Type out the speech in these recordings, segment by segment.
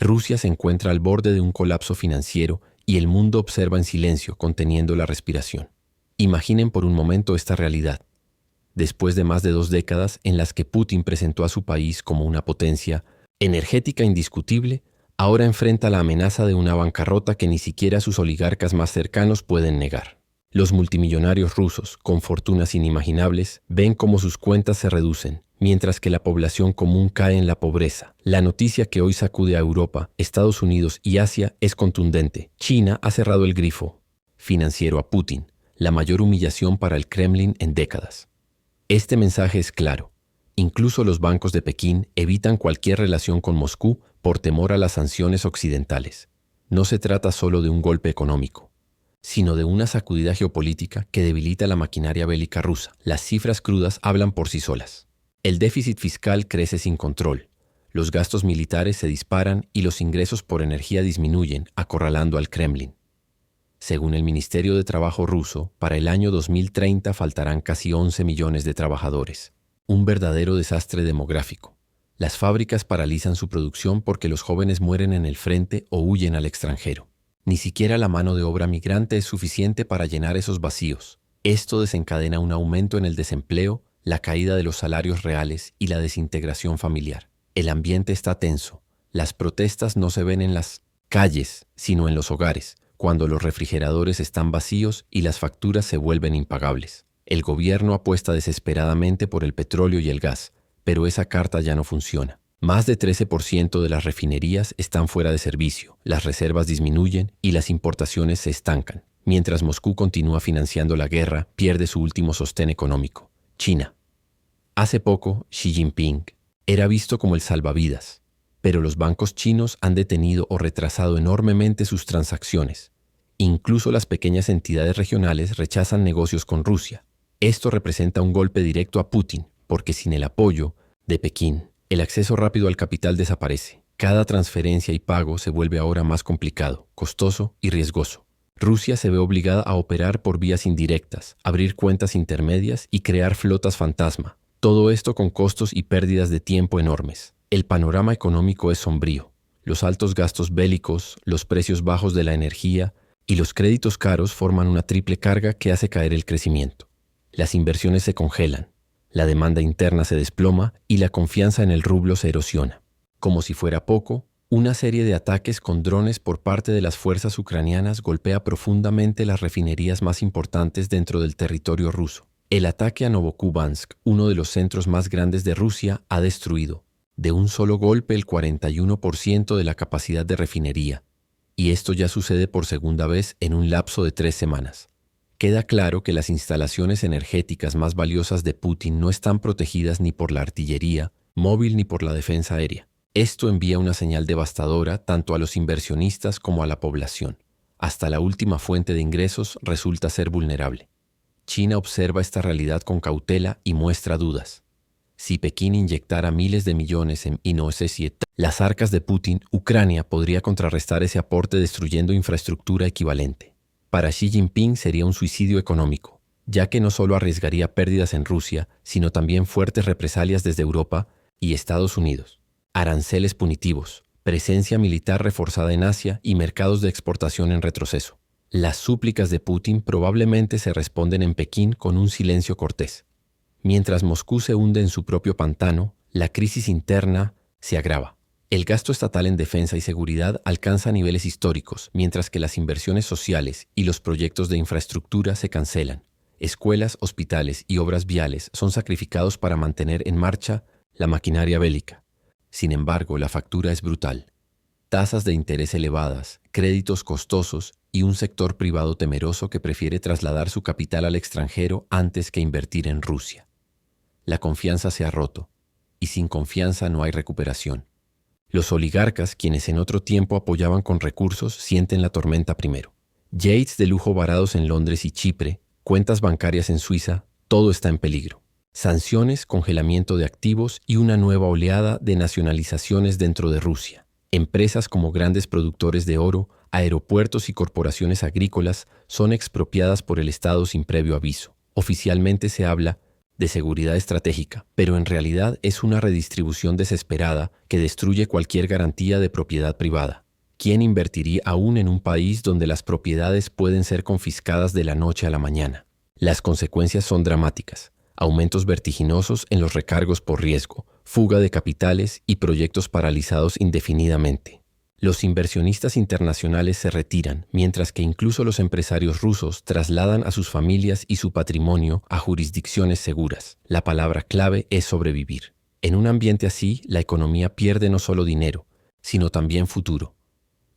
Rusia se encuentra al borde de un colapso financiero y el mundo observa en silencio, conteniendo la respiración. Imaginen por un momento esta realidad. Después de más de 2 décadas en las que Putin presentó a su país como una potencia energética indiscutible, ahora enfrenta la amenaza de una bancarrota que ni siquiera sus oligarcas más cercanos pueden negar. Los multimillonarios rusos, con fortunas inimaginables, ven cómo sus cuentas se reducen, mientras que la población común cae en la pobreza. La noticia que hoy sacude a Europa, Estados Unidos y Asia es contundente. China ha cerrado el grifo financiero a Putin, la mayor humillación para el Kremlin en décadas. Este mensaje es claro. Incluso los bancos de Pekín evitan cualquier relación con Moscú por temor a las sanciones occidentales. No se trata solo de un golpe económico, sino de una sacudida geopolítica que debilita la maquinaria bélica rusa. Las cifras crudas hablan por sí solas. El déficit fiscal crece sin control, los gastos militares se disparan y los ingresos por energía disminuyen, acorralando al Kremlin. Según el Ministerio de Trabajo ruso, para el año 2030 faltarán casi 11 millones de trabajadores. Un verdadero desastre demográfico. Las fábricas paralizan su producción porque los jóvenes mueren en el frente o huyen al extranjero. Ni siquiera la mano de obra migrante es suficiente para llenar esos vacíos. Esto desencadena un aumento en el desempleo, la caída de los salarios reales y la desintegración familiar. El ambiente está tenso. Las protestas no se ven en las calles, sino en los hogares, cuando los refrigeradores están vacíos y las facturas se vuelven impagables. El gobierno apuesta desesperadamente por el petróleo y el gas, pero esa carta ya no funciona. Más de 13% de las refinerías están fuera de servicio, las reservas disminuyen y las importaciones se estancan. Mientras Moscú continúa financiando la guerra, pierde su último sostén económico, China. Hace poco, Xi Jinping era visto como el salvavidas, pero los bancos chinos han detenido o retrasado enormemente sus transacciones. Incluso las pequeñas entidades regionales rechazan negocios con Rusia. Esto representa un golpe directo a Putin, porque sin el apoyo de Pekín, el acceso rápido al capital desaparece. Cada transferencia y pago se vuelve ahora más complicado, costoso y riesgoso. Rusia se ve obligada a operar por vías indirectas, abrir cuentas intermedias y crear flotas fantasma. Todo esto con costos y pérdidas de tiempo enormes. El panorama económico es sombrío. Los altos gastos bélicos, los precios bajos de la energía y los créditos caros forman una triple carga que hace caer el crecimiento. Las inversiones se congelan, la demanda interna se desploma y la confianza en el rublo se erosiona. Como si fuera poco, una serie de ataques con drones por parte de las fuerzas ucranianas golpea profundamente las refinerías más importantes dentro del territorio ruso. El ataque a Novokubansk, uno de los centros más grandes de Rusia, ha destruido, de un solo golpe, el 41% de la capacidad de refinería. Y esto ya sucede por segunda vez en un lapso de 3 semanas. Queda claro que las instalaciones energéticas más valiosas de Putin no están protegidas ni por la artillería móvil ni por la defensa aérea. Esto envía una señal devastadora tanto a los inversionistas como a la población. Hasta la última fuente de ingresos resulta ser vulnerable. China observa esta realidad con cautela y muestra dudas. Si Pekín inyectara miles de millones en las arcas de Putin, Ucrania podría contrarrestar ese aporte destruyendo infraestructura equivalente. Para Xi Jinping sería un suicidio económico, ya que no solo arriesgaría pérdidas en Rusia, sino también fuertes represalias desde Europa y Estados Unidos. Aranceles punitivos, presencia militar reforzada en Asia y mercados de exportación en retroceso. Las súplicas de Putin probablemente se responden en Pekín con un silencio cortés. Mientras Moscú se hunde en su propio pantano, la crisis interna se agrava. El gasto estatal en defensa y seguridad alcanza niveles históricos, mientras que las inversiones sociales y los proyectos de infraestructura se cancelan. Escuelas, hospitales y obras viales son sacrificados para mantener en marcha la maquinaria bélica. Sin embargo, la factura es brutal. Tasas de interés elevadas, créditos costosos y un sector privado temeroso que prefiere trasladar su capital al extranjero antes que invertir en Rusia. La confianza se ha roto, y sin confianza no hay recuperación. Los oligarcas, quienes en otro tiempo apoyaban con recursos, sienten la tormenta primero. Yates de lujo varados en Londres y Chipre, cuentas bancarias en Suiza, todo está en peligro. Sanciones, congelamiento de activos y una nueva oleada de nacionalizaciones dentro de Rusia. Empresas como grandes productores de oro, aeropuertos y corporaciones agrícolas son expropiadas por el Estado sin previo aviso. Oficialmente se habla de seguridad estratégica, pero en realidad es una redistribución desesperada que destruye cualquier garantía de propiedad privada. ¿Quién invertiría aún en un país donde las propiedades pueden ser confiscadas de la noche a la mañana? Las consecuencias son dramáticas. Aumentos vertiginosos en los recargos por riesgo, fuga de capitales y proyectos paralizados indefinidamente. Los inversionistas internacionales se retiran, mientras que incluso los empresarios rusos trasladan a sus familias y su patrimonio a jurisdicciones seguras. La palabra clave es sobrevivir. En un ambiente así, la economía pierde no solo dinero, sino también futuro.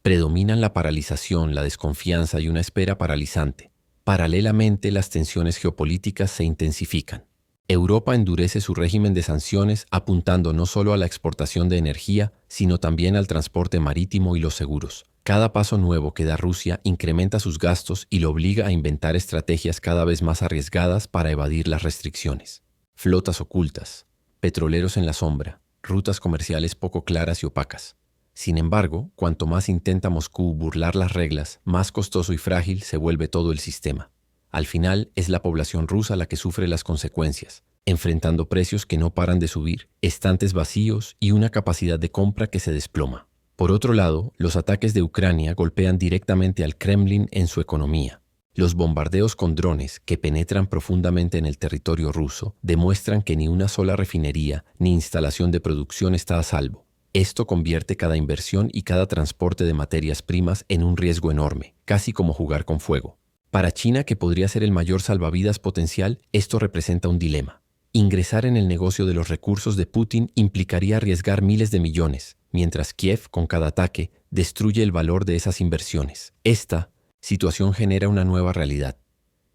Predominan la paralización, la desconfianza y una espera paralizante. Paralelamente, las tensiones geopolíticas se intensifican. Europa endurece su régimen de sanciones apuntando no solo a la exportación de energía, sino también al transporte marítimo y los seguros. Cada paso nuevo que da Rusia incrementa sus gastos y lo obliga a inventar estrategias cada vez más arriesgadas para evadir las restricciones. Flotas ocultas, petroleros en la sombra, rutas comerciales poco claras y opacas. Sin embargo, cuanto más intenta Moscú burlar las reglas, más costoso y frágil se vuelve todo el sistema. Al final, es la población rusa la que sufre las consecuencias, enfrentando precios que no paran de subir, estantes vacíos y una capacidad de compra que se desploma. Por otro lado, los ataques de Ucrania golpean directamente al Kremlin en su economía. Los bombardeos con drones que penetran profundamente en el territorio ruso demuestran que ni una sola refinería ni instalación de producción está a salvo. Esto convierte cada inversión y cada transporte de materias primas en un riesgo enorme, casi como jugar con fuego. Para China, que podría ser el mayor salvavidas potencial, esto representa un dilema. Ingresar en el negocio de los recursos de Putin implicaría arriesgar miles de millones, mientras Kiev, con cada ataque, destruye el valor de esas inversiones. Esta situación genera una nueva realidad.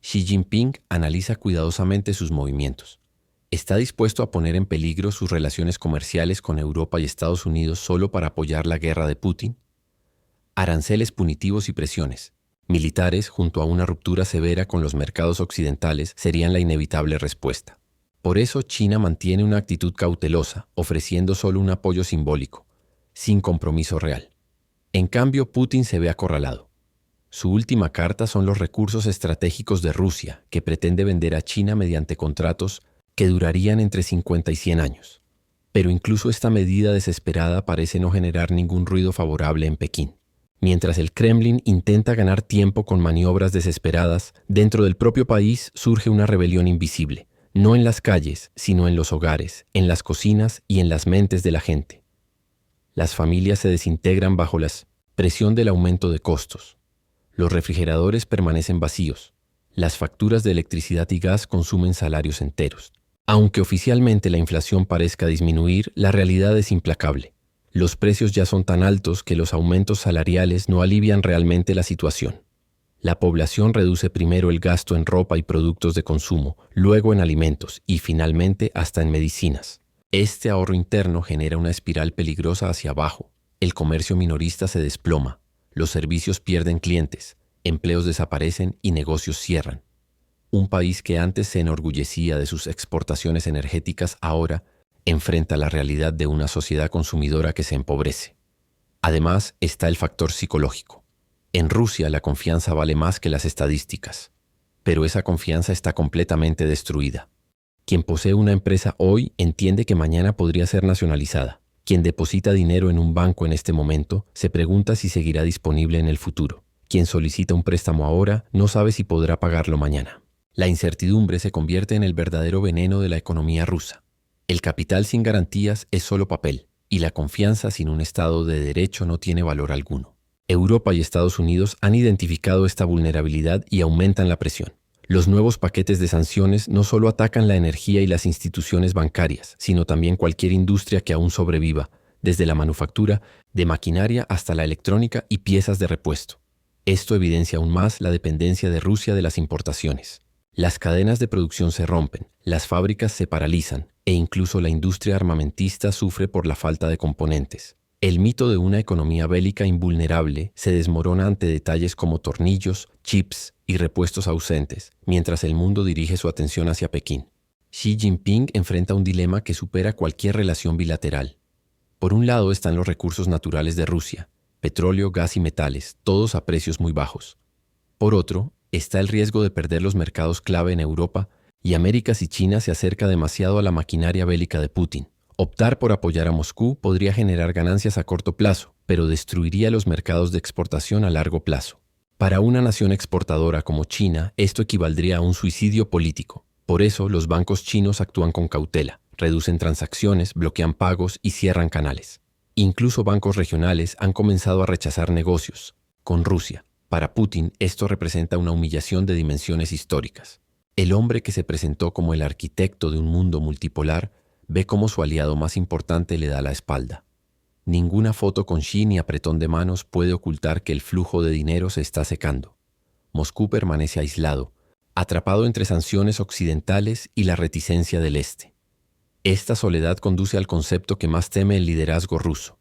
Xi Jinping analiza cuidadosamente sus movimientos. ¿Está dispuesto a poner en peligro sus relaciones comerciales con Europa y Estados Unidos solo para apoyar la guerra de Putin? Aranceles punitivos y presiones militares, junto a una ruptura severa con los mercados occidentales, serían la inevitable respuesta. Por eso China mantiene una actitud cautelosa, ofreciendo solo un apoyo simbólico, sin compromiso real. En cambio, Putin se ve acorralado. Su última carta son los recursos estratégicos de Rusia, que pretende vender a China mediante contratos que durarían entre 50 y 100 años. Pero incluso esta medida desesperada parece no generar ningún ruido favorable en Pekín. Mientras el Kremlin intenta ganar tiempo con maniobras desesperadas, dentro del propio país surge una rebelión invisible, no en las calles, sino en los hogares, en las cocinas y en las mentes de la gente. Las familias se desintegran bajo la presión del aumento de costos. Los refrigeradores permanecen vacíos. Las facturas de electricidad y gas consumen salarios enteros. Aunque oficialmente la inflación parezca disminuir, la realidad es implacable. Los precios ya son tan altos que los aumentos salariales no alivian realmente la situación. La población reduce primero el gasto en ropa y productos de consumo, luego en alimentos y finalmente hasta en medicinas. Este ahorro interno genera una espiral peligrosa hacia abajo. El comercio minorista se desploma, los servicios pierden clientes, empleos desaparecen y negocios cierran. Un país que antes se enorgullecía de sus exportaciones energéticas ahora enfrenta la realidad de una sociedad consumidora que se empobrece. Además, está el factor psicológico. En Rusia la confianza vale más que las estadísticas, pero esa confianza está completamente destruida. Quien posee una empresa hoy entiende que mañana podría ser nacionalizada. Quien deposita dinero en un banco en este momento se pregunta si seguirá disponible en el futuro. Quien solicita un préstamo ahora no sabe si podrá pagarlo mañana. La incertidumbre se convierte en el verdadero veneno de la economía rusa. El capital sin garantías es solo papel, y la confianza sin un Estado de derecho no tiene valor alguno. Europa y Estados Unidos han identificado esta vulnerabilidad y aumentan la presión. Los nuevos paquetes de sanciones no solo atacan la energía y las instituciones bancarias, sino también cualquier industria que aún sobreviva, desde la manufactura, de maquinaria hasta la electrónica y piezas de repuesto. Esto evidencia aún más la dependencia de Rusia de las importaciones. Las cadenas de producción se rompen, las fábricas se paralizan e incluso la industria armamentista sufre por la falta de componentes. El mito de una economía bélica invulnerable se desmorona ante detalles como tornillos, chips y repuestos ausentes, mientras el mundo dirige su atención hacia Pekín. Xi Jinping enfrenta un dilema que supera cualquier relación bilateral. Por un lado están los recursos naturales de Rusia, petróleo, gas y metales, todos a precios muy bajos. Por otro, está el riesgo de perder los mercados clave en Europa Y América si China se acerca demasiado a la maquinaria bélica de Putin. Optar por apoyar a Moscú podría generar ganancias a corto plazo, pero destruiría los mercados de exportación a largo plazo. Para una nación exportadora como China, esto equivaldría a un suicidio político. Por eso, los bancos chinos actúan con cautela, reducen transacciones, bloquean pagos y cierran canales. Incluso bancos regionales han comenzado a rechazar negocios con Rusia. Para Putin, esto representa una humillación de dimensiones históricas. El hombre que se presentó como el arquitecto de un mundo multipolar ve cómo su aliado más importante le da la espalda. Ninguna foto con Xi ni apretón de manos puede ocultar que el flujo de dinero se está secando. Moscú permanece aislado, atrapado entre sanciones occidentales y la reticencia del Este. Esta soledad conduce al concepto que más teme el liderazgo ruso: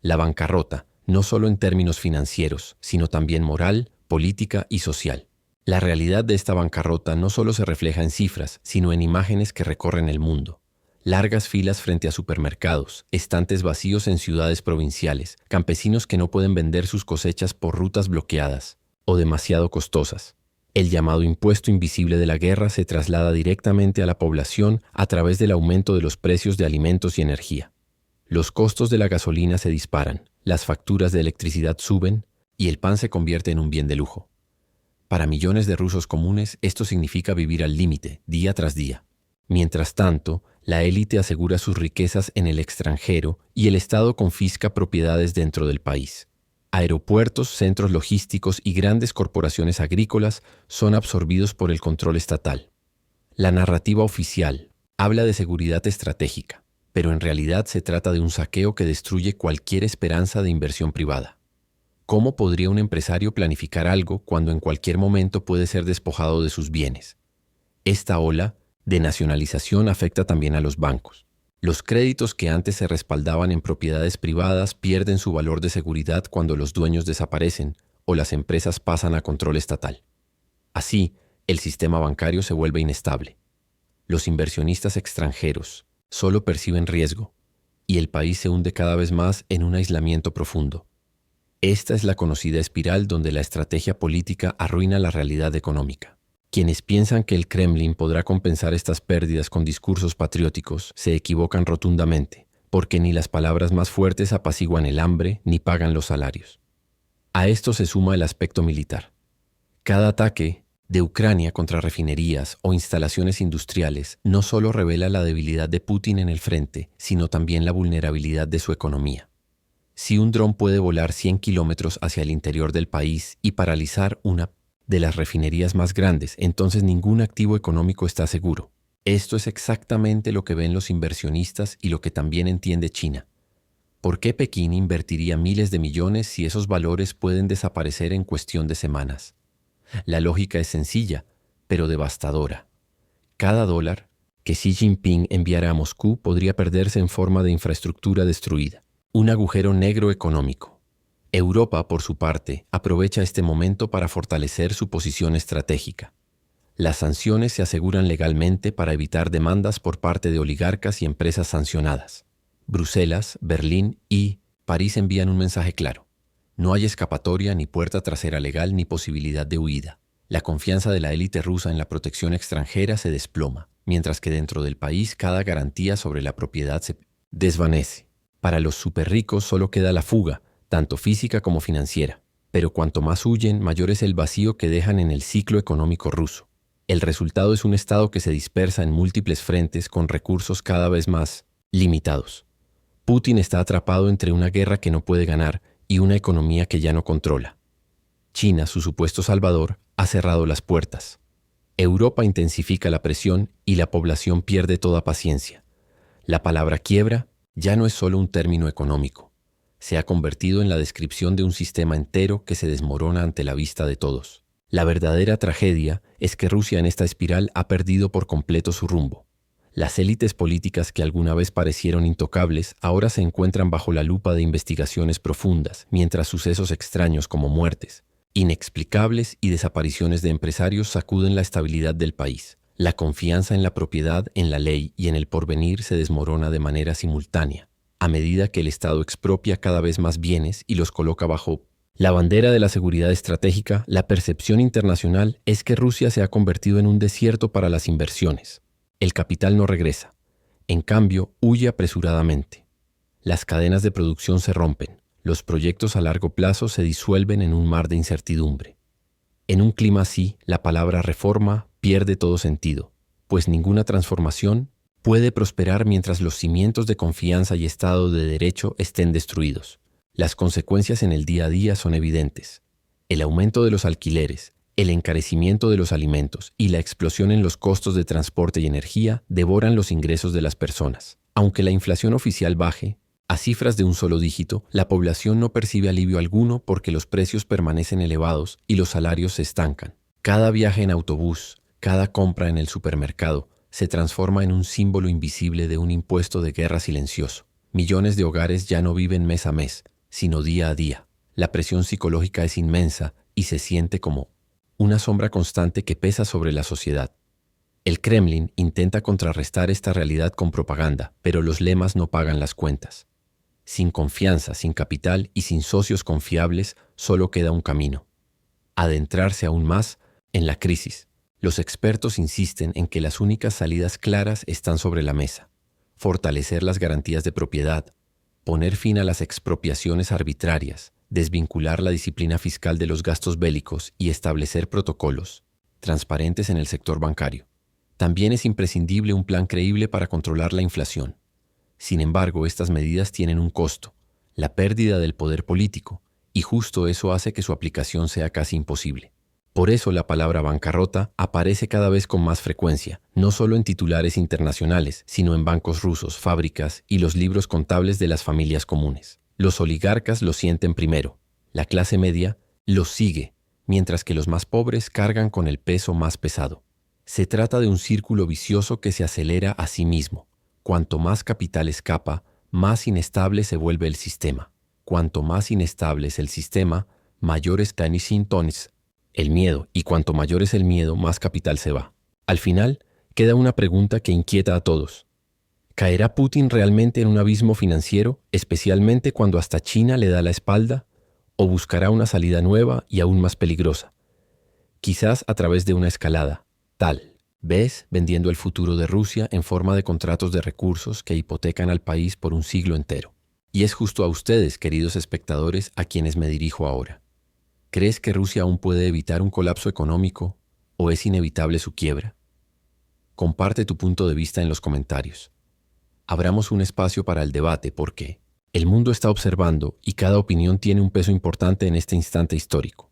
la bancarrota, no solo en términos financieros, sino también moral, política y social. La realidad de esta bancarrota no solo se refleja en cifras, sino en imágenes que recorren el mundo. Largas filas frente a supermercados, estantes vacíos en ciudades provinciales, campesinos que no pueden vender sus cosechas por rutas bloqueadas o demasiado costosas. El llamado impuesto invisible de la guerra se traslada directamente a la población a través del aumento de los precios de alimentos y energía. Los costos de la gasolina se disparan, las facturas de electricidad suben y el pan se convierte en un bien de lujo. Para millones de rusos comunes, esto significa vivir al límite, día tras día. Mientras tanto, la élite asegura sus riquezas en el extranjero y el Estado confisca propiedades dentro del país. Aeropuertos, centros logísticos y grandes corporaciones agrícolas son absorbidos por el control estatal. La narrativa oficial habla de seguridad estratégica, pero en realidad se trata de un saqueo que destruye cualquier esperanza de inversión privada. ¿Cómo podría un empresario planificar algo cuando en cualquier momento puede ser despojado de sus bienes? Esta ola de nacionalización afecta también a los bancos. Los créditos que antes se respaldaban en propiedades privadas pierden su valor de seguridad cuando los dueños desaparecen o las empresas pasan a control estatal. Así, el sistema bancario se vuelve inestable. Los inversionistas extranjeros solo perciben riesgo y el país se hunde cada vez más en un aislamiento profundo. Esta es la conocida espiral donde la estrategia política arruina la realidad económica. Quienes piensan que el Kremlin podrá compensar estas pérdidas con discursos patrióticos se equivocan rotundamente, porque ni las palabras más fuertes apaciguan el hambre ni pagan los salarios. A esto se suma el aspecto militar. Cada ataque de Ucrania contra refinerías o instalaciones industriales no solo revela la debilidad de Putin en el frente, sino también la vulnerabilidad de su economía. Si un dron puede volar 100 kilómetros hacia el interior del país y paralizar una de las refinerías más grandes, entonces ningún activo económico está seguro. Esto es exactamente lo que ven los inversionistas y lo que también entiende China. ¿Por qué Pekín invertiría miles de millones si esos valores pueden desaparecer en cuestión de semanas? La lógica es sencilla, pero devastadora. Cada dólar que Xi Jinping enviara a Moscú podría perderse en forma de infraestructura destruida. Un agujero negro económico. Europa, por su parte, aprovecha este momento para fortalecer su posición estratégica. Las sanciones se aseguran legalmente para evitar demandas por parte de oligarcas y empresas sancionadas. Bruselas, Berlín y París envían un mensaje claro. No hay escapatoria, ni puerta trasera legal, ni posibilidad de huida. La confianza de la élite rusa en la protección extranjera se desploma, mientras que dentro del país cada garantía sobre la propiedad se desvanece. Para los superricos solo queda la fuga, tanto física como financiera. Pero cuanto más huyen, mayor es el vacío que dejan en el ciclo económico ruso. El resultado es un Estado que se dispersa en múltiples frentes con recursos cada vez más limitados. Putin está atrapado entre una guerra que no puede ganar y una economía que ya no controla. China, su supuesto salvador, ha cerrado las puertas. Europa intensifica la presión y la población pierde toda paciencia. La palabra quiebra ya no es solo un término económico. Se ha convertido en la descripción de un sistema entero que se desmorona ante la vista de todos. La verdadera tragedia es que Rusia en esta espiral ha perdido por completo su rumbo. Las élites políticas que alguna vez parecieron intocables ahora se encuentran bajo la lupa de investigaciones profundas, mientras sucesos extraños como muertes, inexplicables y desapariciones de empresarios sacuden la estabilidad del país. La confianza en la propiedad, en la ley y en el porvenir se desmorona de manera simultánea, a medida que el Estado expropia cada vez más bienes y los coloca bajo La bandera de la seguridad estratégica, la percepción internacional es que Rusia se ha convertido en un desierto para las inversiones. El capital no regresa. En cambio, huye apresuradamente. Las cadenas de producción se rompen. Los proyectos a largo plazo se disuelven en un mar de incertidumbre. En un clima así, la palabra reforma pierde todo sentido, pues ninguna transformación puede prosperar mientras los cimientos de confianza y Estado de Derecho estén destruidos. Las consecuencias en el día a día son evidentes. El aumento de los alquileres, el encarecimiento de los alimentos y la explosión en los costos de transporte y energía devoran los ingresos de las personas. Aunque la inflación oficial baje a cifras de un solo dígito, la población no percibe alivio alguno porque los precios permanecen elevados y los salarios se estancan. Cada viaje en autobús, cada compra en el supermercado, se transforma en un símbolo invisible de un impuesto de guerra silencioso. Millones de hogares ya no viven mes a mes, sino día a día. La presión psicológica es inmensa y se siente como una sombra constante que pesa sobre la sociedad. El Kremlin intenta contrarrestar esta realidad con propaganda, pero los lemas no pagan las cuentas. Sin confianza, sin capital y sin socios confiables, solo queda un camino: adentrarse aún más en la crisis. Los expertos insisten en que las únicas salidas claras están sobre la mesa: fortalecer las garantías de propiedad, poner fin a las expropiaciones arbitrarias, desvincular la disciplina fiscal de los gastos bélicos y establecer protocolos transparentes en el sector bancario. También es imprescindible un plan creíble para controlar la inflación. Sin embargo, estas medidas tienen un costo: la pérdida del poder político, y justo eso hace que su aplicación sea casi imposible. Por eso la palabra bancarrota aparece cada vez con más frecuencia, no solo en titulares internacionales, sino en bancos rusos, fábricas y los libros contables de las familias comunes. Los oligarcas lo sienten primero, la clase media los sigue, mientras que los más pobres cargan con el peso más pesado. Se trata de un círculo vicioso que se acelera a sí mismo. Cuanto más capital escapa, más inestable se vuelve el sistema. Cuanto más inestable es el sistema, mayor es el miedo, y cuanto mayor es el miedo, más capital se va. Al final, queda una pregunta que inquieta a todos. ¿Caerá Putin realmente en un abismo financiero, especialmente cuando hasta China le da la espalda? ¿O buscará una salida nueva y aún más peligrosa? Quizás a través de una escalada, tal vez vendiendo el futuro de Rusia en forma de contratos de recursos que hipotecan al país por un siglo entero. Y es justo a ustedes, queridos espectadores, a quienes me dirijo ahora. ¿Crees que Rusia aún puede evitar un colapso económico o es inevitable su quiebra? Comparte tu punto de vista en los comentarios. Abramos un espacio para el debate porque el mundo está observando y cada opinión tiene un peso importante en este instante histórico.